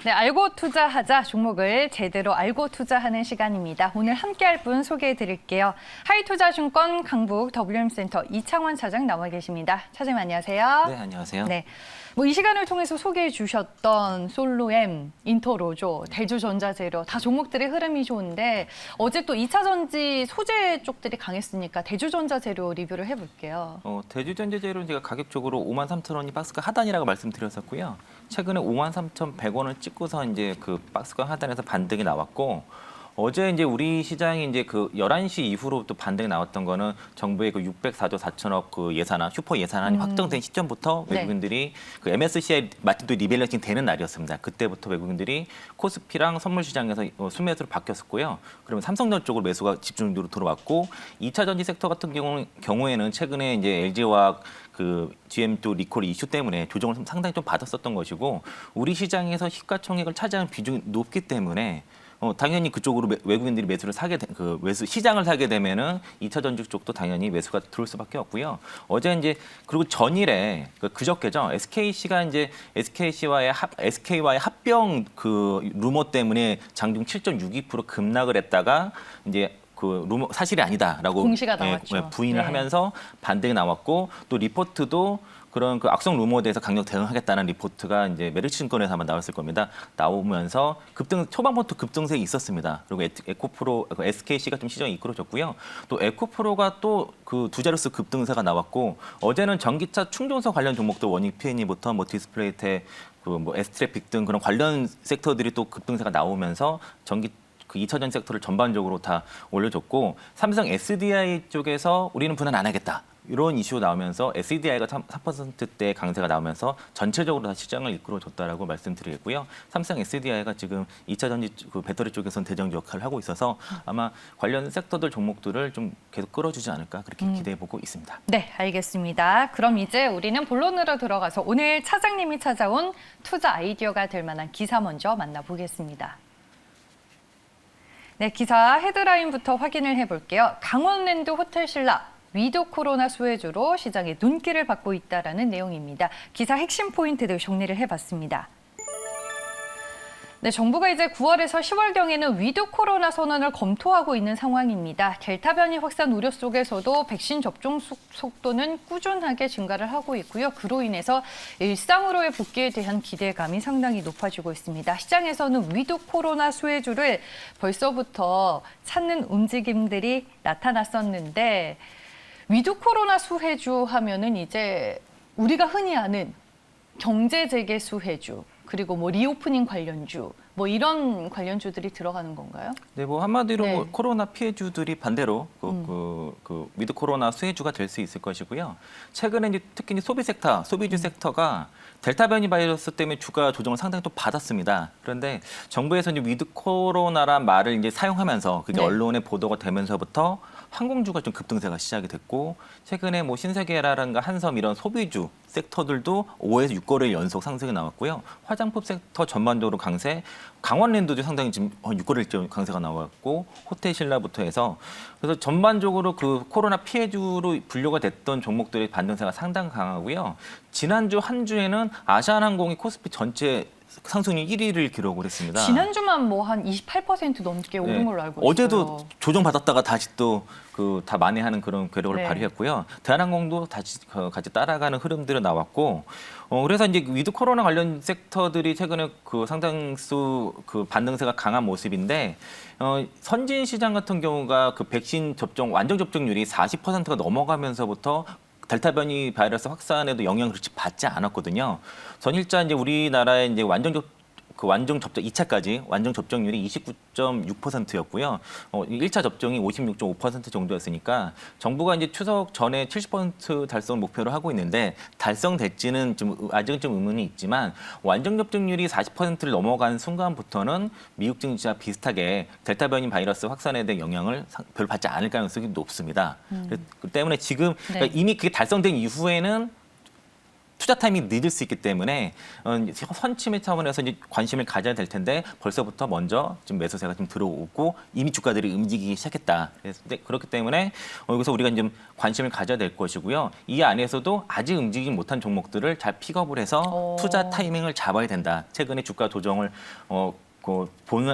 네, 알고 투자하자 종목을 제대로 알고 투자하는 시간입니다. 오늘 함께할 분 소개해 드릴게요. 하이투자증권 강북 WM센터 이창원 차장 나와 계십니다. 차장님 안녕하세요. 네, 안녕하세요. 네, 이 시간을 통해서 소개해 주셨던 솔로엠, 인터로조, 대주전자재료 다 종목들의 흐름이 좋은데 어제 또 2차 전지 소재 쪽들이 강했으니까 대주전자재료 리뷰를 해볼게요. 대주전자재료는 제가 가격적으로 53,000원이 박스가 하단이라고 말씀드렸었고요. 최근에 53,100원을 찍고서 이제 그 박스가 하단에서 반등이 나왔고, 어제 이제 우리 시장이 이제 그 11시 이후로부터 반등이 나왔던 거는 정부의 그 604조 4천억 그 예산안, 슈퍼 예산안이 확정된 시점부터 외국인들이 그 MSCI 마침 또 리밸런싱 되는 날이었습니다. 그때부터 외국인들이 코스피랑 선물 시장에서 순매수로 바뀌었었고요. 그러면 삼성전 쪽으로 매수가 집중적으로 들어왔고, 2차 전지 섹터 같은 경우에는 최근에 이제 LG화학 그 GM 또 리콜 이슈 때문에 조정을 상당히 좀 받았었던 것이고, 우리 시장에서 시가총액을 차지하는 비중이 높기 때문에 당연히 그쪽으로 외국인들이 매수를 매수 시장을 사게 되면은 2차 전지 쪽도 당연히 매수가 들어올 수밖에 없고요. 어제 이제 그리고 전일에 그저께죠. SKC가 이제 SK와의 합병 그 루머 때문에 장중 7.62% 급락을 했다가 이제 그 루머 사실이 아니다라고 공시가 나왔죠. 부인을 하면서 반등이 나왔고, 또 리포트도 그런 그 악성 루머에 대해서 강력 대응하겠다는 리포트가 이제 메르츠증권에서 아마 나왔을 겁니다. 나오면서 초반부터 급등세가 있었습니다. 그리고 에코프로, SKC가 좀 시장이 이끌어졌고요. 또 에코프로가 또 그 두 자릿수 급등세가 나왔고, 어제는 전기차 충전소 관련 종목도 원익 P&E부터 뭐 디스플레이테, 그 뭐 에스트래픽 등 그런 관련 섹터들이 또 급등세가 나오면서 그 2차 전지 섹터를 전반적으로 다 올려줬고, 삼성 SDI 쪽에서 우리는 분할 안 하겠다, 이런 이슈 나오면서 SDI가 3%대 강세가 나오면서 전체적으로 다 시장을 이끌어줬다라고 말씀드리겠고요. 삼성 SDI가 지금 2차 전지 그 배터리 쪽에서는 대장주 역할을 하고 있어서 아마 관련 섹터들 종목들을 좀 계속 끌어주지 않을까, 그렇게 기대해 보고 있습니다. 네, 알겠습니다. 그럼 이제 우리는 본론으로 들어가서 오늘 차장님이 찾아온 투자 아이디어가 될 만한 기사 먼저 만나보겠습니다. 네, 기사 헤드라인부터 확인을 해볼게요. 강원랜드 호텔신라 위드 코로나 수혜주로 시장의 눈길을 받고 있다라는 내용입니다. 기사 핵심 포인트들 정리를 해봤습니다. 네, 정부가 이제 9월에서 10월경에는 위드 코로나 선언을 검토하고 있는 상황입니다. 델타 변이 확산 우려 속에서도 백신 접종 속도는 꾸준하게 증가를 하고 있고요. 그로 인해서 일상으로의 복귀에 대한 기대감이 상당히 높아지고 있습니다. 시장에서는 위드 코로나 수혜주를 벌써부터 찾는 움직임들이 나타났었는데, 위드 코로나 수혜주 하면은 이제 우리가 흔히 아는 경제 재개 수혜주, 그리고 뭐 리오프닝 관련주, 뭐 이런 관련주들이 들어가는 건가요? 네, 뭐 한마디로 네. 뭐 코로나 피해주들이 반대로 그 위드 코로나 수혜주가 될 수 있을 것이고요. 최근에 이제 특히 소비 섹터, 소비주 섹터가 델타 변이 바이러스 때문에 주가 조정을 상당히 또 받았습니다. 그런데 정부에서 이제 위드 코로나란 말을 이제 사용하면서 그게 언론에 보도가 되면서부터 항공주가 좀 급등세가 시작이 됐고, 최근에 뭐 신세계라든가 한섬 이런 소비주 섹터들도 5에서 6거래일 연속 상승이 나왔고요. 화장품 섹터 전반적으로 강세, 강원랜드도 상당히 지금 6거래일 강세가 나왔고, 호텔신라부터 해서, 그래서 전반적으로 그 코로나 피해주로 분류가 됐던 종목들의 반등세가 상당히 강하고요. 지난주 한 주에는 아시아나항공이 코스피 전체 상승률 1위를 기록을 했습니다. 지난주만 뭐 한 28% 넘게 오른 걸로 알고 있어요. 어제도 조정받았다가 다시 또 그 다 만회하는 그런 괴력을 발휘했고요. 대한항공도 다시 같이 따라가는 흐름들이 나왔고, 그래서 이제 위드 코로나 관련 섹터들이 최근에 그 상당수 그 반등세가 강한 모습인데, 선진 시장 같은 경우가 그 백신 접종 완전 접종률이 40%가 넘어가면서부터 델타 변이 바이러스 확산에도 영향을 그렇게 받지 않았거든요. 전일자 이제 우리나라의 이제 완전 접종 2차까지 완전 접종률이 29.6%였고요. 1차 접종이 56.5% 정도였으니까 정부가 이제 추석 전에 70% 달성을 목표로 하고 있는데, 달성될지는 좀 아직은 좀 의문이 있지만, 완전 접종률이 40%를 넘어간 순간부터는 미국 증시와 비슷하게 델타 변이 바이러스 확산에 대한 영향을 별로 받지 않을 가능성이 높습니다. 그렇기 때문에 지금 그러니까 이미 그게 달성된 이후에는 투자 타이밍이 늦을 수 있기 때문에 선침의 차원에서 이제 관심을 가져야 될 텐데 벌써부터 먼저 좀 매수세가 좀 들어오고 이미 주가들이 움직이기 시작했다. 그렇기 때문에 여기서 우리가 좀 관심을 가져야 될 것이고요. 이 안에서도 아직 움직이지 못한 종목들을 잘 픽업을 해서 투자 타이밍을 잡아야 된다. 최근에 주가 조정을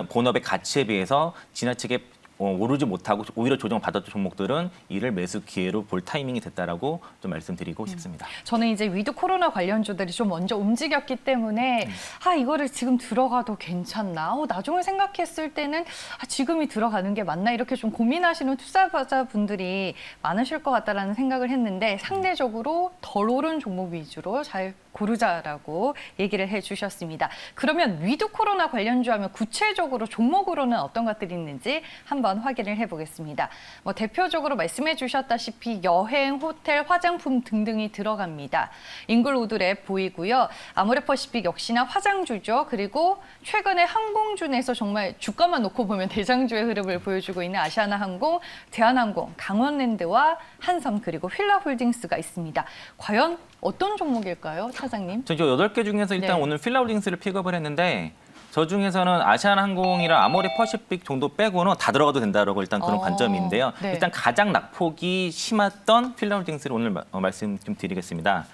본업의 가치에 비해서 지나치게 오르지 못하고 오히려 조정을 받았던 종목들은 이를 매수 기회로 볼 타이밍이 됐다라고 좀 말씀드리고 싶습니다. 저는 이제 위드 코로나 관련주들이 좀 먼저 움직였기 때문에 이거를 지금 들어가도 괜찮나? 나중을 생각했을 때는 지금이 들어가는 게 맞나? 이렇게 좀 고민하시는 투자자분들이 많으실 것 같다라는 생각을 했는데 상대적으로 덜 오른 종목 위주로 잘 고르자라고 얘기를 해주셨습니다. 그러면 위드 코로나 관련주 하면 구체적으로 종목으로는 어떤 것들이 있는지 한번 확인을 해보겠습니다. 대표적으로 말씀해 주셨다시피 여행, 호텔, 화장품 등등이 들어갑니다. 잉글우드랩 보이고요. 아모레퍼시픽 역시나 화장주죠. 그리고 최근에 항공주 내에서 정말 주가만 놓고 보면 대장주의 흐름을 보여주고 있는 아시아나항공, 대한항공, 강원랜드와 한섬 그리고 휠라홀딩스가 있습니다. 과연 어떤 종목일까요, 차장님? 저 8개 중에서 일단 네. 오늘 휠라홀딩스를 픽업을 했는데 저 중에서는 아시아나항공이랑 아모레퍼시픽 정도 빼고는 다 들어가도 된다라고 일단 그런 관점인데요. 네. 일단 가장 낙폭이 심했던 휠라홀딩스를 오늘 말씀 좀 드리겠습니다.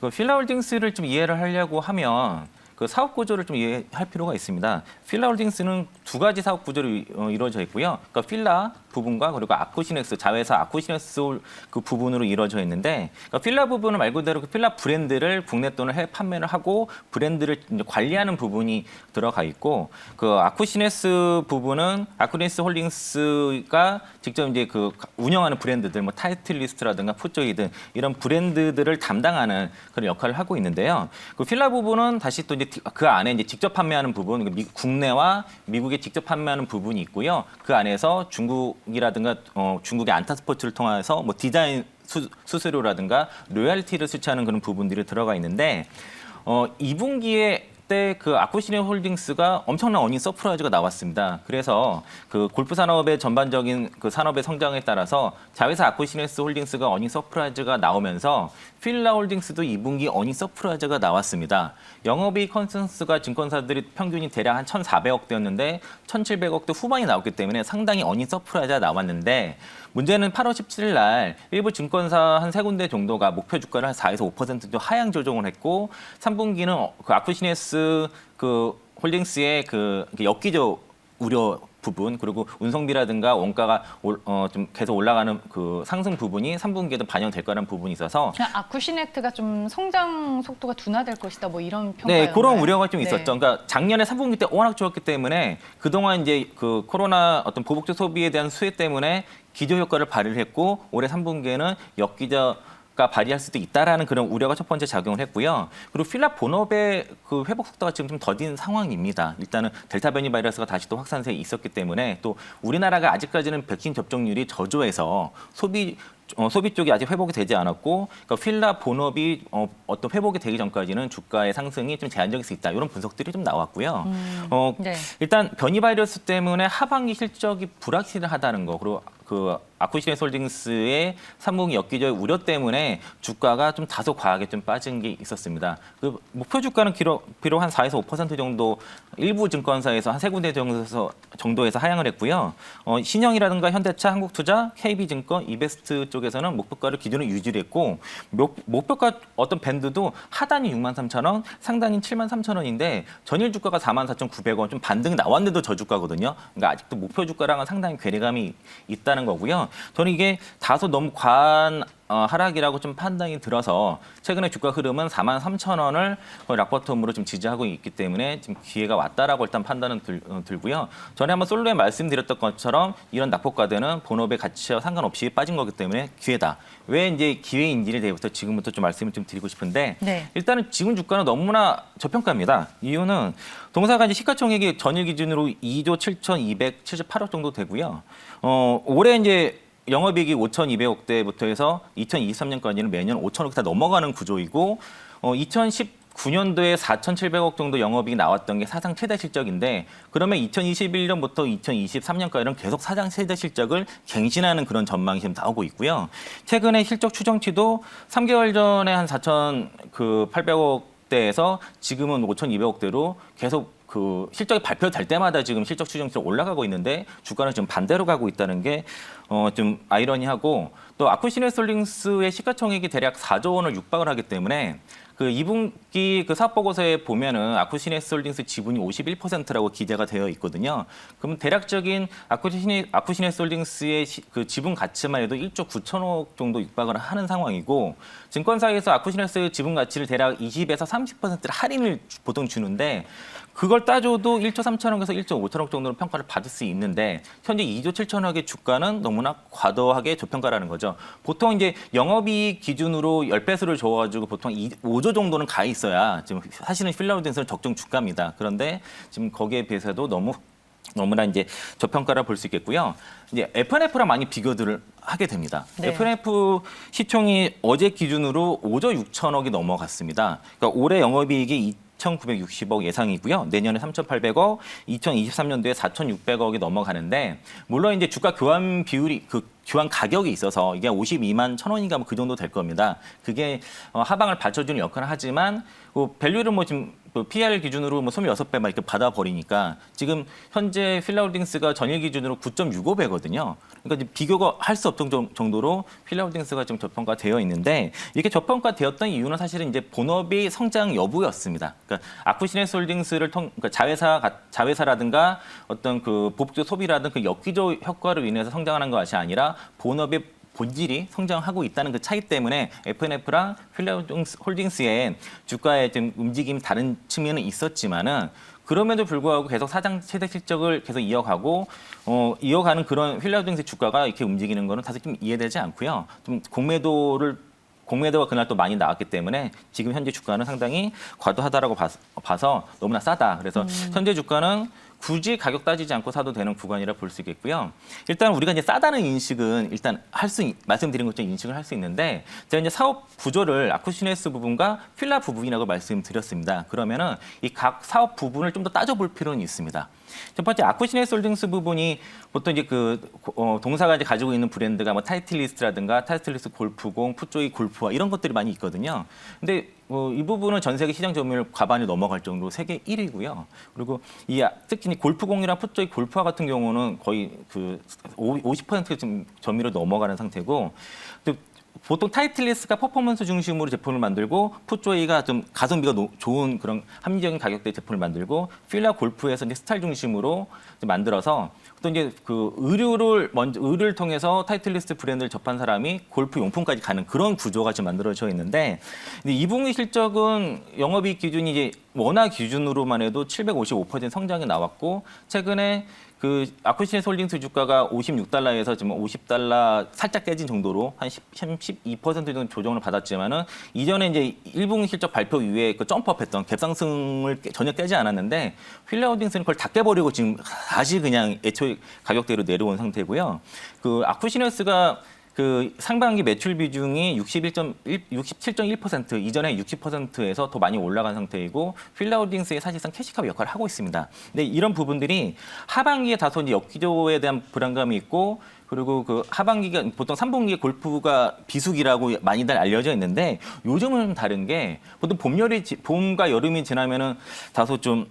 그 휠라홀딩스를 좀 이해를 하려고 하면 그 사업 구조를 좀 이해할 필요가 있습니다. 휠라홀딩스는 두 가지 사업 구조로 이루어져 있고요. 그러니까 필라 부분과 그리고 아쿠시넥스 자회사 아쿠시넥스 그 부분으로 이루어져 있는데, 그러니까 필라 부분은 말 그대로 그 필라 브랜드를 국내 또는 해외 판매를 하고 브랜드를 이제 관리하는 부분이 들어가 있고, 그 아쿠시넥스 부분은 아쿠시넥스 홀딩스가 직접 이제 그 운영하는 브랜드들, 뭐 타이틀리스트라든가 푸조이든 이런 브랜드들을 담당하는 그런 역할을 하고 있는데요. 그 필라 부분은 다시 또 이제 그 안에 이제 직접 판매하는 부분, 국내와 미국에 직접 판매하는 부분이 있고요. 그 안에서 중국이라든가 중국의 안타스포츠를 통해서 뭐 디자인 수수료라든가 로열티를 수취하는 그런 부분들이 들어가 있는데 2분기에 때 그 아쿠시넥 홀딩스가 엄청난 어닝 서프라이즈가 나왔습니다. 그래서 그 골프 산업의 전반적인 그 산업의 성장에 따라서 자회사 아쿠시넥스 홀딩스가 어닝 서프라이즈가 나오면서 필라 홀딩스도 2분기 어닝 서프라이즈가 나왔습니다. 영업이익 컨센서스가 증권사들이 평균이 대략 한 1,400억대였는데 1,700억대 후반이 나왔기 때문에 상당히 어닝 서프라이즈가 나왔는데, 문제는 8월 17일 날 일부 증권사 한 3군데 정도가 목표 주가를 한 4에서 5% 정도 하향 조정을 했고, 3분기는 그 아쿠시네스 그 홀딩스의 그 엽기적 우려 부분, 그리고 운송비라든가 원가가 좀 계속 올라가는 그 상승 부분이 3분기에도 반영될 거라는 부분이 있어서 아쿠시넥트가 좀 성장 속도가 둔화될 것이다, 뭐 이런 평가였나요? 네, 그런 우려가 좀 있었죠. 네. 그러니까 작년에 3분기 때 워낙 좋았기 때문에 그동안 이제 그 코로나 어떤 보복적 소비에 대한 수혜 때문에 기저 효과를 발휘를 했고, 올해 3분기에는 역기저가 발휘할 수도 있다라는 그런 우려가 첫 번째 작용을 했고요. 그리고 필라 본업의 그 회복 속도가 지금 좀 더딘 상황입니다. 일단은 델타 변이 바이러스가 다시 또 확산세에 있었기 때문에, 또 우리나라가 아직까지는 백신 접종률이 저조해서 소비 쪽이 아직 회복이 되지 않았고, 그러니까 필라 본업이 어떤 회복이 되기 전까지는 주가의 상승이 좀 제한적일 수 있다, 이런 분석들이 좀 나왔고요. 네. 일단 변이 바이러스 때문에 하반기 실적이 불확실하다는 거, 그리고 그 아쿠시넥스 홀딩스의 3분기 역기적 우려 때문에 주가가 좀 다소 과하게 좀 빠진 게 있었습니다. 그 목표 주가는 비록 한 4에서 5% 정도 일부 증권사에서 한 3군데 정도에서 하향을 했고요. 신영이라든가 현대차, 한국투자, KB증권, 이베스트 쪽에서는 목표가를 기준으로 유지를 했고, 목표가 어떤 밴드도 하단이 63,000원, 상단이 73,000원인데 전일 주가가 44,900원, 좀 반등이 나왔는데도 저주가거든요. 그러니까 아직도 목표 주가랑은 상당히 괴리감이 있다는 거고요. 저는 이게 다소 너무 과한 하락이라고 좀 판단이 들어서 최근에 주가 흐름은 43,000원을 거의 락버텀으로 좀 지지하고 있기 때문에 지금 기회가 왔다라고 일단 판단은 들고요. 전에 한번 솔로에 말씀드렸던 것처럼 이런 낙폭가대는 본업의 가치와 상관없이 빠진 거기 때문에 기회다. 왜 이제 기회인지에 대해부터 지금부터 좀 말씀을 좀 드리고 싶은데, 네. 일단은 지금 주가는 너무나 저평가입니다. 이유는 동사간지 시가총액이 전일 기준으로 2조 7,278억 정도 되고요. 올해 이제 영업이익이 5,200억대부터 해서 2023년까지는 매년 5천억 다 넘어가는 구조이고, 9년도에 4,700억 정도 영업이익이 나왔던 게 사상 최대 실적인데 그러면 2021년부터 2023년까지는 계속 사상 최대 실적을 갱신하는 그런 전망이 지금 나오고 있고요. 최근에 실적 추정치도 3개월 전에 한 4,800억대에서 지금은 5,200억대로 계속 그 실적이 발표될 때마다 지금 실적 추정치가 올라가고 있는데 주가는 좀 반대로 가고 있다는 게 좀 아이러니하고 또 아쿠시네솔딩스의 시가총액이 대략 4조 원을 육박을 하기 때문에 그 2분기 그 사업 보고서에 보면은 아쿠시네솔딩스 지분이 51%라고 기재가 되어 있거든요. 그럼 대략적인 아쿠시네솔딩스의 그 지분 가치만 해도 1조 9천억 정도 육박을 하는 상황이고 증권사에서 아쿠시네스 지분 가치를 대략 20에서 30%를 할인을 보통 주는데 그걸 따져도 1조 3천억에서 1조 5천억 정도로 평가를 받을 수 있는데 현재 2조 7천억의 주가는 너무나 과도하게 저평가라는 거죠. 보통 이제 영업이익 기준으로 10배수를 줘가지고 보통 5조 정도는 가 있어야 지금 사실은 필라우딩스는 적정 주가입니다. 그런데 지금 거기에 비해서도 너무나 이제 저평가라 볼 수 있겠고요. 이제 F&F랑 많이 비교들을 하게 됩니다. 네. F&F 시총이 어제 기준으로 5조 6천억이 넘어갔습니다. 그러니까 올해 영업이익이 2,960억 예상이고요. 내년에 3,800억, 2023년도에 4,600억이 넘어가는데 물론 이제 주가 교환 비율이 그 교환 가격이 있어서 이게 52만 1,000원인가 뭐 그 정도 될 겁니다. 그게 하방을 받쳐주는 역할을 하지만 밸류를 뭐 지금 PR 기준으로 뭐 26배 막 이렇게 받아버리니까 지금 현재 필라홀딩스가 전일 기준으로 9.65배거든요. 그러니까 이제 비교가 할 수 없던 정도로 필라홀딩스가 지금 저평가되어 있는데 이렇게 저평가되었던 이유는 사실은 이제 본업이 성장 여부였습니다. 그러니까 아쿠시네스홀딩스를 그러니까 자회사라든가 어떤 그 보복적 소비라든 그 역기조 효과로 인해서 성장하는 것이 아니라 본업의 본질이 성장하고 있다는 그 차이 때문에 F&F랑 필라홀딩스의 주가의 좀 움직임이 다른 측면은 있었지만은 그럼에도 불구하고 계속 사상 최대 실적을 계속 이어가는 그런 필라홀딩스 주가가 이렇게 움직이는 거는 사실 좀 이해되지 않고요. 좀 공매도가 그날 또 많이 나왔기 때문에 지금 현재 주가는 상당히 과도하다라고 봐서 너무나 싸다. 그래서 현재 주가는 굳이 가격 따지지 않고 사도 되는 구간이라 볼 수 있겠고요. 일단 우리가 이제 싸다는 인식은 일단 말씀드린 것처럼 인식을 할 수 있는데 제가 이제 사업 구조를 아쿠시네스 부분과 필라 부분이라고 말씀드렸습니다. 그러면은 이 각 사업 부분을 좀 더 따져볼 필요는 있습니다. 첫 번째 아쿠시네스 홀딩스 부분이 보통 이제 동사가 이제 가지고 있는 브랜드가 뭐 타이틀리스트라든가 타이틀리스트 골프공, 풋조이 골프화 이런 것들이 많이 있거든요. 근데 이 부분은 전 세계 시장 점유율 과반을 넘어갈 정도로 세계 1위고요. 그리고 특히 골프공이랑 풋조이 골프화 같은 경우는 거의 그 50% 지금 점유율을 넘어가는 상태고 또 보통 타이틀리스트가 퍼포먼스 중심으로 제품을 만들고 풋조이가 좀 가성비가 좋은 그런 합리적인 가격대 제품을 만들고 필라 골프에서 이제 스타일 중심으로 이제 만들어서 또 이제 그 의류를 통해서 타이틀리스트 브랜드를 접한 사람이 골프 용품까지 가는 그런 구조가 지금 만들어져 있는데 근데 2분기 실적은 영업이익 기준이 이제 원화 기준으로만 해도 755% 성장이 나왔고 최근에 그 아쿠시네스 홀딩스 주가가 56달러에서 지금 50달러 살짝 깨진 정도로 한 12% 정도 조정을 받았지만은 이전에 이제 1분기 실적 발표 이후에 그 점프업했던 갭상승을 전혀 깨지 않았는데 필라홀딩스는 그걸 다 깨버리고 지금 다시 그냥 애초에 가격대로 내려온 상태고요. 그 아쿠시네스가 그 상반기 매출 비중이 67.1% 이전에 60%에서 더 많이 올라간 상태이고 필라홀딩스의 사실상 캐시카우 역할을 하고 있습니다. 근데 이런 부분들이 하반기에 다소 이제 역기조에 대한 불안감이 있고 그리고 그 하반기가 보통 3분기에 골프가 비수기라고 많이들 알려져 있는데 요즘은 다른 게 보통 봄과 여름이 지나면은 다소 좀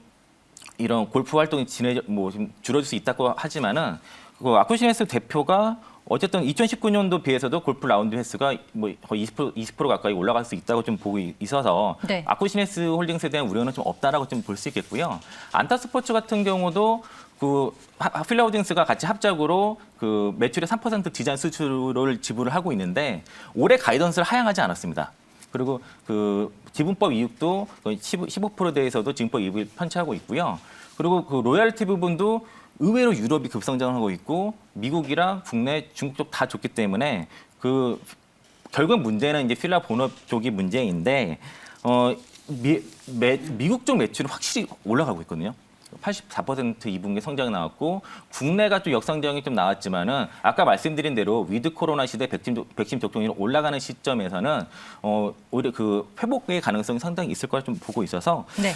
이런 골프 활동이 좀 줄어들 수 있다고 하지만은 그 아쿠시네스 대표가 어쨌든 2019년도 비해서도 골프 라운드 횟수가 뭐 거의 20% 가까이 올라갈 수 있다고 좀 보고 있어서 네. 아쿠시네스 홀딩스에 대한 우려는 좀 없다라고 좀 볼 수 있겠고요. 안타스포츠 같은 경우도 그 필라홀딩스가 같이 합작으로 그 매출의 3% 디자인 수출을 지불을 하고 있는데 올해 가이던스를 하향하지 않았습니다. 그리고 그 지분법 이익도 15%대에서도 지분법 이익을 편취하고 있고요. 그리고 그 로열티 부분도 의외로 유럽이 급성장하고 있고 미국이랑 국내, 중국 쪽 다 좋기 때문에 그 결국 문제는 이제 필라 본업 쪽이 문제인데 미국 쪽 매출은 확실히 올라가고 있거든요. 84% 2분기 성장이 나왔고 국내가 좀 역성장이 좀 나왔지만은 아까 말씀드린 대로 위드 코로나 시대 백신 접종률이 올라가는 시점에서는 오히려 그 회복의 가능성이 상당히 있을 거라 좀 보고 있어서 네.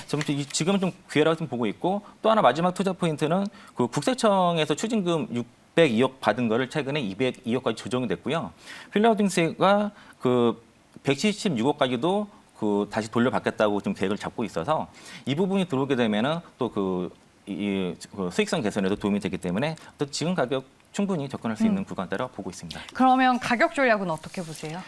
지금은 좀 기회라고 좀 보고 있고 또 하나 마지막 투자 포인트는 그 국세청에서 추징금 602억 받은 거를 최근에 202억까지 조정이 됐고요. 필라우딩스가 그 176억까지도 그 다시 돌려받겠다고 좀 계획을 잡고 있어서 이 부분이 들어오게 되면은 또 그 수익성 개선에도 도움이 되기 때문에 또 지금 가격 충분히 접근할 수 있는 구간대로 보고 있습니다. 그러면 가격 전략은 어떻게 보세요?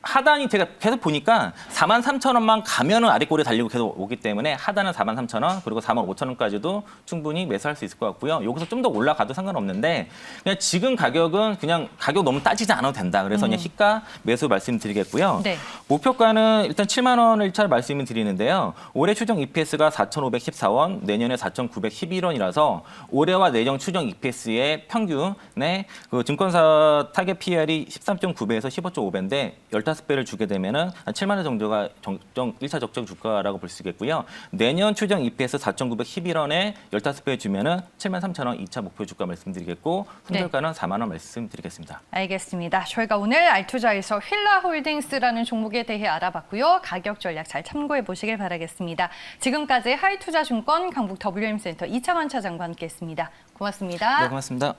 하단이 제가 계속 보니까 43,000원만 가면은 아래꼬리 달리고 계속 오기 때문에 하단은 43,000원 그리고 45,000원까지도 충분히 매수할 수 있을 것 같고요. 여기서 좀 더 올라가도 상관없는데 그냥 지금 가격은 그냥 가격 너무 따지지 않아도 된다. 그래서 그냥 시가 매수 말씀드리겠고요. 네. 목표가는 일단 7만 원을 1차 말씀을 드리는데요. 올해 추정 EPS가 4,514원, 내년에 4,911원이라서 올해와 내년 추정 EPS의 평균의 그 증권사 타겟 PR이 13.9배에서 15.5배인데 15배를 주게 되면은 한 7만 원 정도가 1차 적정 주가라고 볼 수 있겠고요. 내년 추정 EPS 4,911원에 15배 주면은 73,000원 2차 목표 주가 말씀드리겠고 손절가는 4만 원 말씀드리겠습니다. 알겠습니다. 저희가 오늘 알투자에서 휠라홀딩스라는 종목에 대해 알아봤고요. 가격 전략 잘 참고해 보시길 바라겠습니다. 지금까지 하이투자증권 강북 WM센터 이창환 차장과 함께했습니다. 고맙습니다. 네, 고맙습니다.